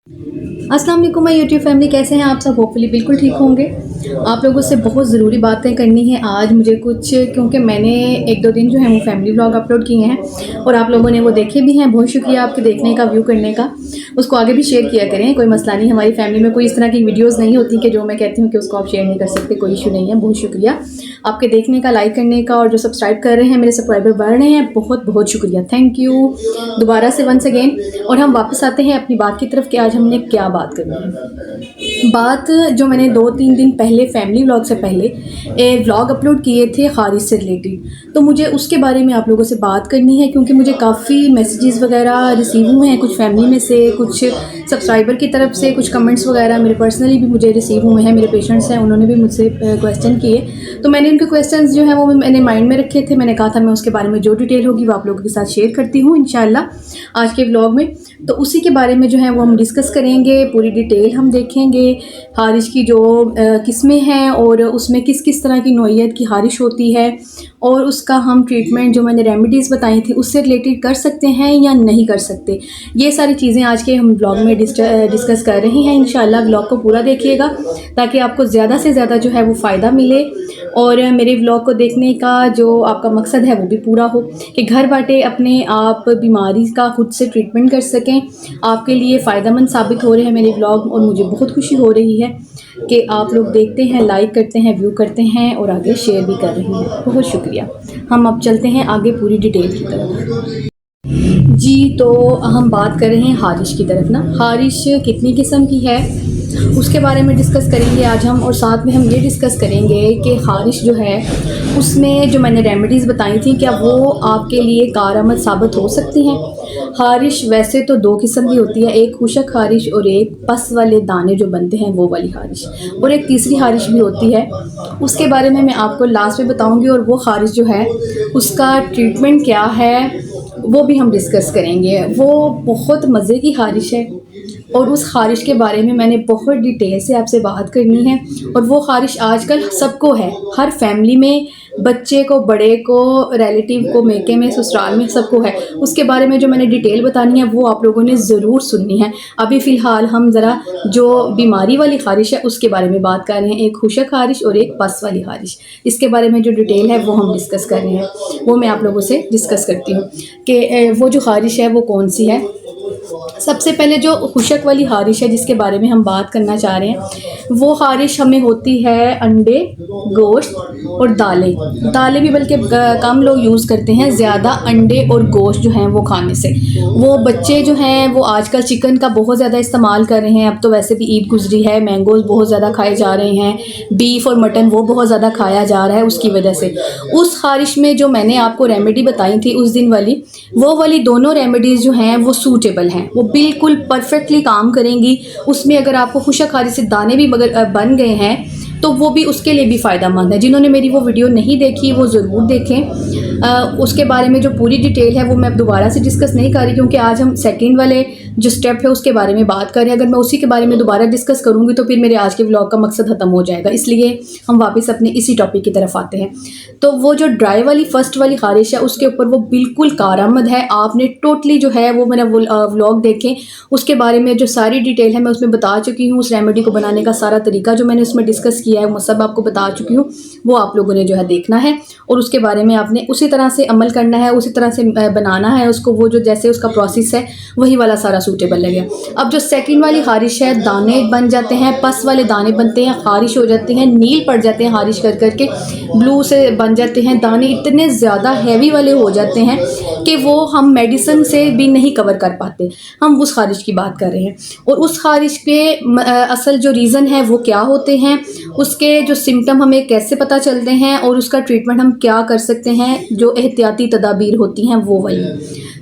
अस्सलाम वालेकुम my YouTube family, कैसे हैं आप सब? होपफुली बिल्कुल ठीक होंगे। आप लोगों से बहुत ज़रूरी बातें करनी है आज मुझे कुछ, क्योंकि मैंने एक दो दिन जो है वो फैमिली व्लॉग अपलोड किए हैं और आप लोगों ने वो देखे भी हैं। बहुत शुक्रिया आपके देखने का, व्यू करने का। उसको आगे भी शेयर किया करें, कोई मसला नहीं। हमारी फैमिली में कोई इस तरह की वीडियोज़ नहीं होती कि जो मैं कहती हूँ कि उसको आप शेयर नहीं कर सकते, कोई इशू नहीं है। बहुत शुक्रिया आपके देखने का, लाइक करने का, और जो सब्सक्राइब कर रहे हैं, मेरे सब्सक्राइबर बढ़ रहे हैं, बहुत बहुत शुक्रिया, थैंक यू दोबारा से वंस अगेन। और हम वापस आते हैं अपनी बात की तरफ कि आज हमने क्या बात करनी है। बात जो मैंने 2-3 दिन पहले फैमिली व्लॉग से पहले व्लॉग अपलोड किए थे हारिस से रिलेटेड, तो मुझे उसके बारे में आप लोगों से बात करनी है, क्योंकि मुझे काफ़ी मैसेजेस वगैरह रिसीव हुए हैं, कुछ फैमिली में से, कुछ सब्सक्राइबर की तरफ से, कुछ कमेंट्स वगैरह मेरे पर्सनली भी मुझे रिसीव हुए हैं। मेरे पेशेंट्स हैं, उन्होंने भी मुझसे क्वेश्चन किए, तो मैंने उनके क्वेश्चंस जो हैं वो मैंने माइंड में रखे थे। मैंने कहा था मैं उसके बारे में जो डिटेल होगी वो आप लोगों के साथ शेयर करती हूँ इंशाल्लाह आज के व्लॉग में। तो उसी के बारे में जो है वो हम डिस्कस करेंगे, पूरी डिटेल हम देखेंगे। हारिश की जो किस्में हैं और उसमें किस किस तरह की नौइयत की हारिश होती है, और उसका हम ट्रीटमेंट जो मैंने रेमेडीज़ बताई थी उससे रिलेटेड कर सकते हैं या नहीं कर सकते। ये सारी चीज़ें आज के हम ब्लॉग में डिस्कस कर रहे हैं। इंशाल्लाह ब्लॉग को पूरा देखिएगा ताकि आपको ज़्यादा से ज़्यादा जो है वो फ़ायदा मिले, और मेरे व्लॉग को देखने का जो आपका मकसद है वो भी पूरा हो कि घर बैठे अपने आप बीमारी का खुद से ट्रीटमेंट कर सकें। आपके लिए फ़ायदेमंद साबित हो रहे हैं मेरे व्लॉग, और मुझे बहुत खुशी हो रही है कि आप लोग देखते हैं, लाइक करते हैं, व्यू करते हैं और आगे शेयर भी कर रहे हैं। बहुत शुक्रिया। हम अब चलते हैं आगे पूरी डिटेल की तरफ। जी, तो हम बात कर रहे हैं हारिश की तरफ ना। हारिश कितनी किस्म की है उसके बारे में डिस्कस करेंगे आज हम, और साथ में हम ये डिस्कस करेंगे कि हारिश जो है उसमें जो मैंने रेमेडीज़ बताई थी क्या वो आपके लिए कारआमद साबित हो सकती हैं। हारिश वैसे तो 2 किस्म की होती है, एक खुशक हारिश और एक पस वाले दाने जो बनते हैं वो वाली हारिश, और एक तीसरी हारिश भी होती है। उसके बारे में मैं आपको लास्ट में बताऊंगी, और वो हारिश जो है उसका ट्रीटमेंट क्या है वो भी हम डिस्कस करेंगे। वो बहुत मज़े की हारिश है और उस ख़ारिश के बारे में मैंने बहुत डिटेल से आपसे बात करनी है। और वो ख़ारिश आजकल सबको है, हर फैमिली में, बच्चे को, बड़े को, रिलेटिव को, मेके में, ससुराल में, सबको है। उसके बारे में जो मैंने डिटेल बतानी है वो आप लोगों ने ज़रूर सुननी है। अभी फ़िलहाल हम ज़रा जो बीमारी वाली ख़ारिश है उसके बारे में बात कर रहे हैं, एक खुशक ख़ारिश और एक पस वाली ख़ारिश। इसके बारे में जो डिटेल है वो हम डिस्कस कर रहे हैं, वो मैं आप लोगों से डिस्कस करती हूँ कि वो जो ख़ारिश है वो कौन सी है। सबसे पहले जो खुशक वाली हारिश है जिसके बारे में हम बात करना चाह रहे हैं, वो हारिश हमें होती है अंडे, गोश्त और दालें। दालें भी बल्कि कम लोग यूज़ करते हैं, ज़्यादा अंडे और गोश्त जो हैं वो खाने से। वो बच्चे जो हैं वो आजकल चिकन का बहुत ज़्यादा इस्तेमाल कर रहे हैं। अब तो वैसे भी ईद गुजरी है, मैंगोज़ बहुत ज़्यादा खाए जा रहे हैं, बीफ और मटन वो बहुत ज़्यादा खाया जा रहा है। उसकी वजह से उस हारिश में जो मैंने आपको रेमेडी बताई थी उस दिन वाली, वो वाली दोनों रेमेडीज़ जो हैं वो सूटेबल हैं, वो बिल्कुल परफेक्टली काम करेंगी। उसमें अगर आपको खुशक हारिश से दाने भी मगर बन गए हैं तो वो भी उसके लिए भी फ़ायदेमंद है। जिन्होंने मेरी वो वीडियो नहीं देखी वो ज़रूर देखें। उसके बारे में जो पूरी डिटेल है वो मैं दोबारा से डिस्कस नहीं कर रही, क्योंकि आज हम सेकंड वाले जो स्टेप है उसके बारे में बात कर रहे हैं। अगर मैं उसी के बारे में दोबारा डिस्कस करूँगी तो फिर मेरे आज के व्लॉग का मकसद ख़त्म हो जाएगा, इसलिए हम वापस अपने इसी टॉपिक की तरफ आते हैं। तो वो जो ड्राई वाली फर्स्ट वाली ख़ारिश है उसके ऊपर वो बिल्कुल कारआमद है। आपने टोटली जो है वो मेरा व्लॉग देखें, उसके बारे में जो सारी डिटेल है मैं उसमें बता चुकी हूँ। उस रेमेडी को बनाने का सारा तरीका जो मैंने उसमें डिस्कस किया है वो सब आपको बता चुकी हूँ। वो आप लोगों ने जो है देखना है और उसके बारे में आपने उसी तरह से अमल करना है, उसी तरह से बनाना है उसको। वो जो जैसे उसका प्रोसेस है वही वाला सारा सूटेबल लगे। अब जो सेकंड वाली हारिश है, दाने बन जाते हैं, पस वाले दाने बनते हैं, हारिश हो जाते हैं, नील पड़ जाते हैं हारिश कर करके, ब्लू से बन जाते हैं दाने, इतने ज़्यादा हैवी वाले हो जाते हैं कि वो हम मेडिसिन से भी नहीं कवर कर पाते। हम उस हारिश की बात कर रहे हैं, और उस हारिश के असल जो रीज़न है वो क्या होते हैं, उसके जो सिम्टम हमें कैसे पता चलते हैं, और उसका ट्रीटमेंट हम क्या कर सकते हैं, जो एहतियाती तदाबीर होती हैं वो वाली।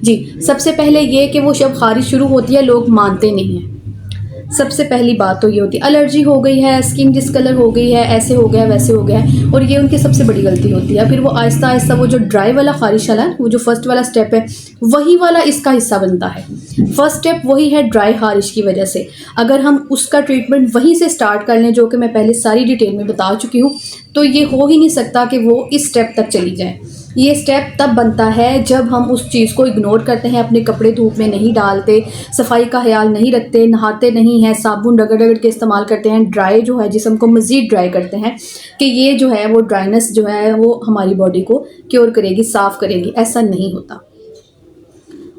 जी, सबसे पहले ये कि वो जब खारिश शुरू होती है लोग मानते नहीं हैं। सबसे पहली बात तो ये होती है, एलर्जी हो गई है, स्किन डिस्कलर हो गई है, ऐसे हो गया वैसे हो गया है, और ये उनकी सबसे बड़ी गलती होती है। फिर वो आहिस्ता आहिस्ता वो जो ड्राई वाला खारिश वाला, वो जो फर्स्ट वाला स्टेप है वही वाला इसका हिस्सा बनता है। फर्स्ट स्टेप वही है ड्राई खारिश की वजह से। अगर हम उसका ट्रीटमेंट वहीं से स्टार्ट कर लें, जो कि मैं पहले सारी डिटेल में बता चुकी हूँ, तो ये हो ही नहीं सकता कि वो इस स्टेप तक चली जाए। ये स्टेप तब बनता है जब हम उस चीज़ को इग्नोर करते हैं, अपने कपड़े धूप में नहीं डालते, सफाई का ख्याल नहीं रखते, नहाते नहीं हैं, साबुन रगड़ रगड़ के इस्तेमाल करते हैं, ड्राई जो है जिस्म को मज़ीद ड्राई करते हैं कि ये जो है वो ड्राइनेस जो है वो हमारी बॉडी को क्योर करेगी, साफ़ करेगी। ऐसा नहीं होता।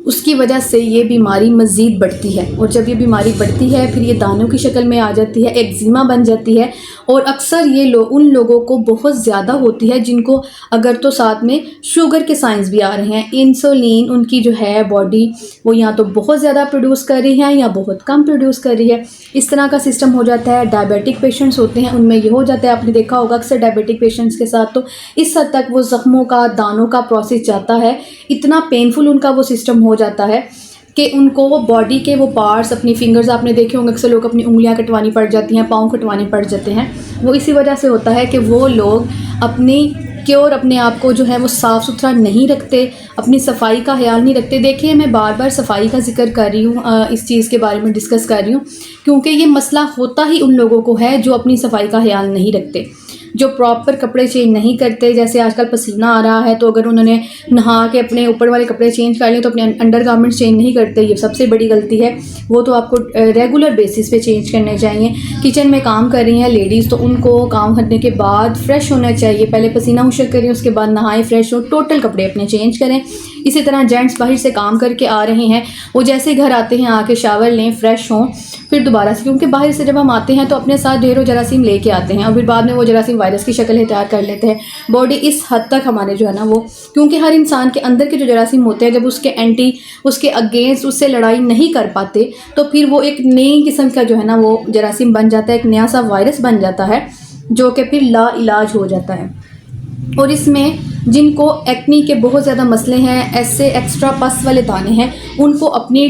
उसकी वजह से ये बीमारी मज़ीद बढ़ती है, और जब ये बीमारी बढ़ती है फिर ये दानों की शक्ल में आ जाती है, एक्जिमा बन जाती है। और अक्सर ये उन लोगों को बहुत ज़्यादा होती है जिनको अगर तो साथ में शुगर के साइंस भी आ रहे हैं। इंसुलिन उनकी जो है बॉडी वो या तो बहुत ज़्यादा प्रोड्यूस कर रही है या बहुत कम प्रोड्यूस कर रही है, इस तरह का सिस्टम हो जाता है। डायबिटिक पेशेंट्स होते हैं उनमें ये हो जाता है, आपने देखा होगा अक्सर डायबिटिक पेशेंट्स के साथ तो इस हद तक वो ज़ख्मों का, दानों का प्रोसेस जाता है, इतना पेनफुल उनका वो सिस्टम हो जाता है कि उनको वो बॉडी के वो पार्ट्स, अपनी फिंगर्स आपने देखे होंगे अक्सर लोग अपनी उंगलियां कटवानी पड़ जाती हैं, पाँव कटवाने पड़ जाते हैं। वो इसी वजह से होता है कि वो लोग अपनी क्योर अपने आप को जो है वो साफ़ सुथरा नहीं रखते, अपनी सफाई का ख्याल नहीं रखते। देखिए मैं बार बार सफाई का जिक्र कर रही हूँ, इस चीज़ के बारे में डिस्कस कर रही हूँ क्योंकि ये मसला होता ही उन लोगों को है जो अपनी सफाई का ख्याल नहीं रखते, जो प्रॉपर कपड़े चेंज नहीं करते। जैसे आजकल पसीना आ रहा है तो अगर उन्होंने नहा के अपने ऊपर वाले कपड़े चेंज कर लिए तो अपने अंडर गारमेंट्स चेंज नहीं करते, ये सबसे बड़ी गलती है। वो तो आपको रेगुलर बेसिस पे चेंज करने चाहिए। किचन में काम कर रही हैं लेडीज़ तो उनको काम करने के बाद फ्रेश होना चाहिए, पहले पसीना मुशक करें, उसके बाद नहाएं, फ्रेश हो, टोटल कपड़े अपने चेंज करें। इसी तरह जेंट्स बाहर से काम करके आ रहे हैं, वो जैसे घर आते हैं आके शावर लें, फ्रेश हों, फिर दोबारा से, क्योंकि बाहर से जब हम आते हैं तो अपने साथ ढेरों जरासीम लेके आते हैं और फिर बाद में वो जरासीम वायरस की शक्ल तैयार कर लेते हैं। बॉडी इस हद तक हमारे जो है ना वो, क्योंकि हर इंसान के अंदर के जो जरासीम होते हैं जब उसके एंटी, उसके अगेंस्ट उससे लड़ाई नहीं कर पाते तो फिर वो एक नई किस्म का जो है ना वो जरासीम बन जाता है, एक नया सा वायरस बन जाता है जो कि फिर ला इलाज हो जाता है। और इसमें जिनको एक्नी के बहुत ज़्यादा मसले हैं, ऐसे एक्स्ट्रा पस वाले दाने हैं, उनको अपनी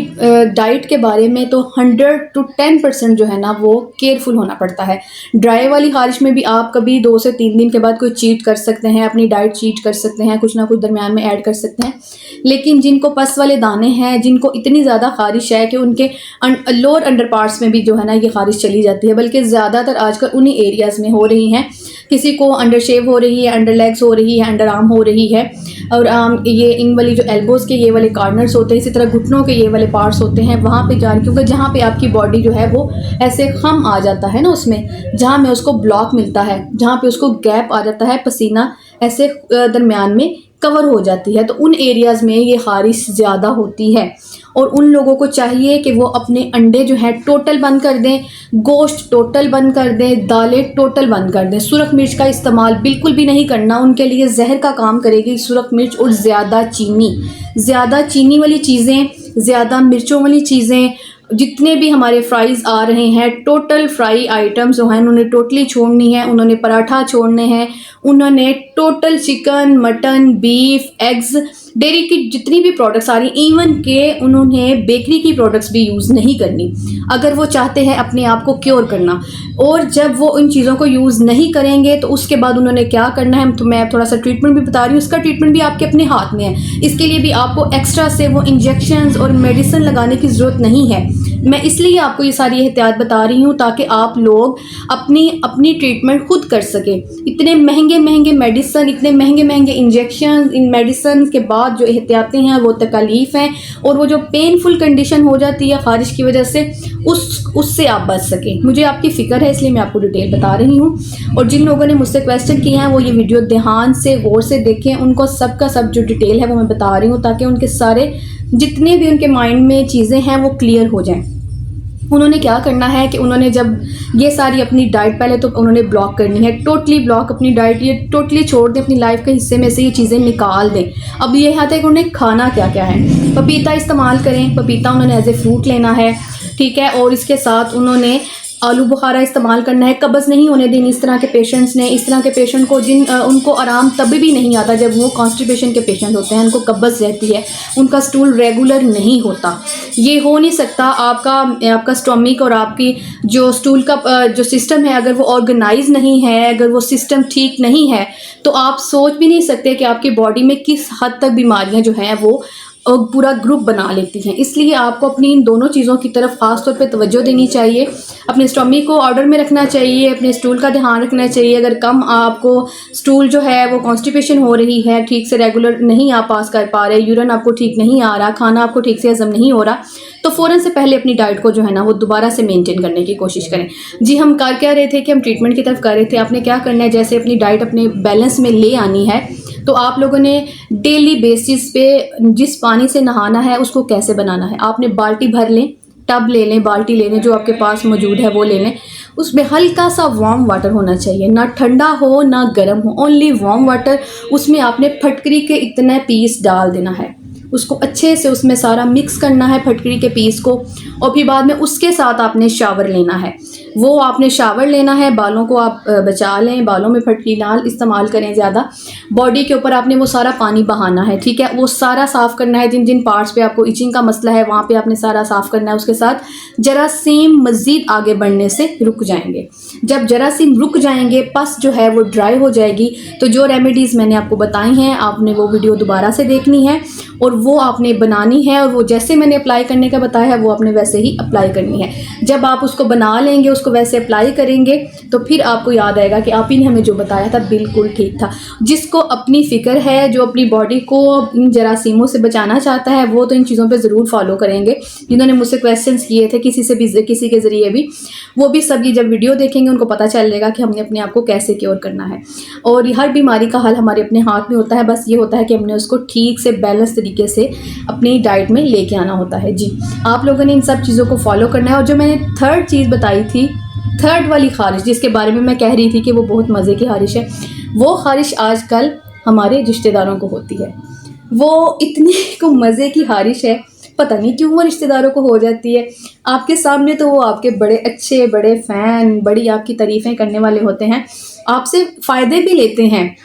डाइट के बारे में तो 100 to 10% जो है ना वो केयरफुल होना पड़ता है। ड्राई वाली खारिश में भी आप कभी 2 से 3 दिन के बाद कोई चीट कर सकते हैं, अपनी डाइट चीट कर सकते हैं, कुछ ना कुछ दरमियान में ऐड कर सकते हैं। लेकिन जिनको पस वाले दाने हैं, जिनको इतनी ज़्यादा खारिश है कि उनके लोअर अंडर पार्ट्स में भी जो है ना ये खारिश चली जाती है, बल्कि ज़्यादातर आजकल उन्हीं एरियाज़ में हो रही हैं। किसी को अंडर शेव हो रही है, अंडर लेग्स हो रही है, अंडर आर्म हो रही है, और ये इन वाली जो एल्बोज़ के ये वाले कॉर्नर्स होते हैं, इसी तरह घुटनों के ये वाले पार्ट्स होते हैं, वहाँ पे जान, क्योंकि जहाँ पे आपकी बॉडी जो है वो ऐसे खम आ जाता है ना, उसमें जहाँ में उसको ब्लॉक मिलता है, जहाँ पे उसको गैप आ जाता है, पसीना ऐसे दरमियान में कवर हो जाती है, तो उन एरियाज़ में ये खारिश ज़्यादा होती है। और उन लोगों को चाहिए कि वो अपने अंडे जो है टोटल बंद कर दें, गोश्त टोटल बंद कर दें, दालें टोटल बंद कर दें। सुरख मिर्च का इस्तेमाल बिल्कुल भी नहीं करना, उनके लिए जहर का काम करेगी सुरख मिर्च और ज़्यादा चीनी वाली चीज़ें, ज़्यादा मिर्चों वाली चीज़ें, जितने भी हमारे फ्राइज़ आ रहे हैं, टोटल फ्राई आइटम्स जो हैं उन्होंने टोटली छोड़नी है। उन्होंने पराठा छोड़ने हैं, उन्होंने total chicken, mutton, beef, eggs, dairy की जितनी भी प्रोडक्ट्स आ रही, इवन के उन्होंने बेकरी की प्रोडक्ट्स भी यूज़ नहीं करनी अगर वो चाहते हैं अपने आप को क्योर करना। और जब वो इन चीज़ों को यूज़ नहीं करेंगे तो उसके बाद उन्होंने क्या करना है, तो मैं थोड़ा सा ट्रीटमेंट भी बता रही हूँ, उसका ट्रीटमेंट भी आपके अपने हाथ में है। इसके लिए भी आपको एक्स्ट्रा से वो इंजेक्शंस और मेडिसिन लगाने की ज़रूरत नहीं है। मैं इसलिए आपको ये सारी एहतियात बता रही हूँ ताकि आप लोग अपनी ट्रीटमेंट खुद कर सकें। इतने महंगे मेडिसन, इतने महंगे इंजेक्शन, इन मेडिसन के बाद जो एहतियातें हैं वो तकलीफ़ हैं, और वो जो पेनफुल कंडीशन हो जाती है खारिश की वजह से, उससे आप बच सकें। मुझे आपकी फ़िक्र है, इसलिए मैं आपको डिटेल बता रही हूँ। और जिन लोगों ने मुझसे क्वेश्चन किए हैं वो ये वीडियो ध्यान से गौर से देखें, उनको सब का सब जो डिटेल है वो मैं बता रही हूँ ताकि उनके सारे जितने भी उनके माइंड में चीज़ें हैं वो क्लियर हो जाएं। उन्होंने क्या करना है कि उन्होंने जब ये सारी अपनी डाइट, पहले तो उन्होंने ब्लॉक करनी है, टोटली ब्लॉक अपनी डाइट, ये टोटली छोड़ दें, अपनी लाइफ के हिस्से में से ये चीज़ें निकाल दें। अब ये आता है कि उन्हें खाना क्या क्या है। पपीता इस्तेमाल करें, पपीता उन्होंने एज ए फ्रूट लेना है, ठीक है। और इसके साथ उन्होंने आलू बुखारा इस्तेमाल करना है, कब्ज़ नहीं होने देनी इस तरह के पेशेंट्स ने। इस तरह के पेशेंट को उनको आराम तभी भी नहीं आता जब वो कॉन्स्टिपेशन के पेशेंट होते हैं, उनको कब्ज़ रहती है, उनका स्टूल रेगुलर नहीं होता। ये हो नहीं सकता। आपका स्टोमिक और आपकी जो स्टूल का जो सिस्टम है, अगर वो ऑर्गेनाइज नहीं है, अगर वो सिस्टम ठीक नहीं है, तो आप सोच भी नहीं सकते कि आपकी बॉडी में किस हद तक बीमारियाँ जो हैं वो पूरा ग्रुप बना लेती हैं। इसलिए आपको अपनी इन दोनों चीज़ों की तरफ ख़ास तौर पे तवज्जो देनी चाहिए। अपने स्टमक को ऑर्डर में रखना चाहिए, अपने स्टूल का ध्यान रखना चाहिए। अगर कम आपको स्टूल जो है वो कॉन्स्टिपेशन हो रही है, ठीक से रेगुलर नहीं आप पास कर पा रहे, यूरिन आपको ठीक नहीं आ रहा, खाना आपको ठीक से हजम नहीं हो रहा, तो फ़ौरन से पहले अपनी डाइट को जो है ना वो दोबारा से मेंटेन करने की कोशिश करें। जी, हम कर क्या रहे थे कि हम ट्रीटमेंट की तरफ कर रहे थे। आपने क्या करना है, जैसे अपनी डाइट अपने बैलेंस में ले आनी है, तो आप लोगों ने डेली बेसिस पे जिस पानी से नहाना है उसको कैसे बनाना है। आपने बाल्टी भर लें, टब ले लें, बाल्टी ले लें, जो आपके पास मौजूद है वो ले लें। उसमें हल्का सा वार्म वाटर होना चाहिए, ना ठंडा हो ना गर्म हो, ओनली वार्म वाटर। उसमें आपने फटकरी के इतने पीस डाल देना है, उसको अच्छे से उसमें सारा मिक्स करना है फटकरी के पीस को। और फिर बाद में उसके साथ आपने शावर लेना है। वो आपने शावर लेना है, बालों को आप बचा लें, बालों में फटकरी ना इस्तेमाल करें ज़्यादा। बॉडी के ऊपर आपने वो सारा पानी बहाना है, ठीक है। वो सारा साफ़ करना है, जिन जिन पार्ट्स पे आपको इचिंग का मसला है वहाँ पे आपने सारा साफ़ करना है। उसके साथ जरासीम मज़ीद आगे बढ़ने से रुक जाएंगे। जब जरासीम रुक जाएंगे, पस जो है वो ड्राई हो जाएगी, तो जो रेमेडीज़ मैंने आपको बताई हैं आपने वो वीडियो दोबारा से देखनी है और वो आपने बनानी है। और वो जैसे मैंने अप्लाई करने का बताया है वो आपने वैसे ही अप्लाई करनी है। जब आप उसको बना लेंगे, उसको वैसे अप्लाई करेंगे, तो फिर आपको याद आएगा कि आप ही ने हमें जो बताया था बिल्कुल ठीक था। जिसको अपनी फ़िक्र है, जो अपनी बॉडी को इन जरासीमों से बचाना चाहता है, वो तो इन चीज़ों पे ज़रूर फॉलो करेंगे। जिन्होंने मुझसे क्वेश्चंस किए थे किसी से भी, किसी के ज़रिए भी, वो भी सब ये जब वीडियो देखेंगे उनको पता चलेगा कि हमने अपने आप को कैसे क्योर करना है। और हर बीमारी का हल हमारे अपने हाथ में होता है, बस ये होता है कि हमने उसको ठीक से बैलेंस तरीके से अपनी डाइट में लेके आना होता है। जी, आप लोगों ने इन सब चीज़ों को फॉलो करना है। और जो मैंने थर्ड चीज़ बताई थी, थर्ड वाली ख़ारिश जिसके बारे में मैं कह रही थी कि वो बहुत मज़े की ख़ारिश है, वो ख़ारिश आजकल हमारे रिश्तेदारों को होती है। वो इतनी को मज़े की ख़ारिश है, पता नहीं क्यों वो रिश्तेदारों को हो जाती है। आपके सामने तो वो आपके बड़े अच्छे, बड़े फ़ैन, बड़ी आपकी तारीफ़ें करने वाले होते हैं, आपसे फ़ायदे भी लेते हैं,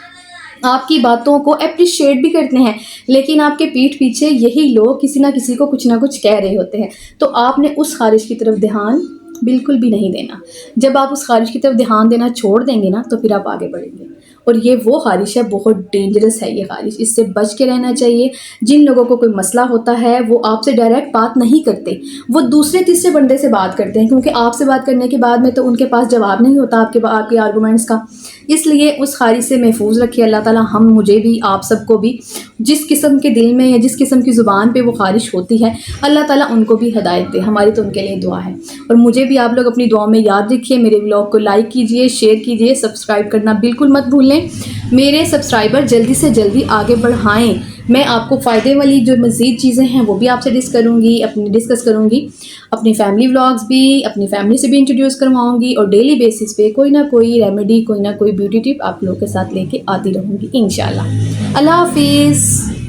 आपकी बातों को अप्रिशिएट भी करते हैं, लेकिन आपके पीठ पीछे यही लोग किसी ना किसी को कुछ ना कुछ कह रहे होते हैं। तो आपने उस ख़ारिश की तरफ ध्यान बिल्कुल भी नहीं देना। जब आप उस ख़ारिश की तरफ ध्यान देना छोड़ देंगे ना, तो फिर आप आगे बढ़ेंगे। और ये वो ख़ारिश है, बहुत डेंजरस है ये ख़ारिश, इससे बच के रहना चाहिए। जिन लोगों को कोई मसला होता है वो आपसे डायरेक्ट बात नहीं करते, वो दूसरे तीसरे बंदे से बात करते हैं, क्योंकि आपसे बात करने के बाद में तो उनके पास जवाब नहीं होता आपके आर्गूमेंट्स का। इसलिए उस ख़ारिश से महफूज रखिए अल्लाह ताला हम मुझे भी, आप सबको भी, जिस किस्म के दिल में या जिस किस्म की ज़ुबान पे वो ख़ारिश होती है, अल्लाह ताला उनको भी हिदायत दे। हमारी तो उनके लिए दुआ है। और मुझे भी आप लोग अपनी दुआ में याद रखिए। मेरे व्लॉग को लाइक कीजिए, शेयर कीजिए, सब्सक्राइब करना बिल्कुल मत भूलें। मेरे सब्सक्राइबर जल्दी से जल्दी आगे बढ़ाएं। मैं आपको फ़ायदे वाली जो मज़ीद चीज़ें हैं वो भी आपसे डिस्कस करूँगी। अपनी फैमिली व्लॉग्स भी अपनी फैमिली से भी इंट्रोड्यूस करवाऊँगी और डेली बेसिस पे कोई ना कोई रेमेडी, कोई ना कोई ब्यूटी टिप आप लोगों के साथ लेके आती रहूँगी इंशाल्लाह। अल्लाह हाफिज़।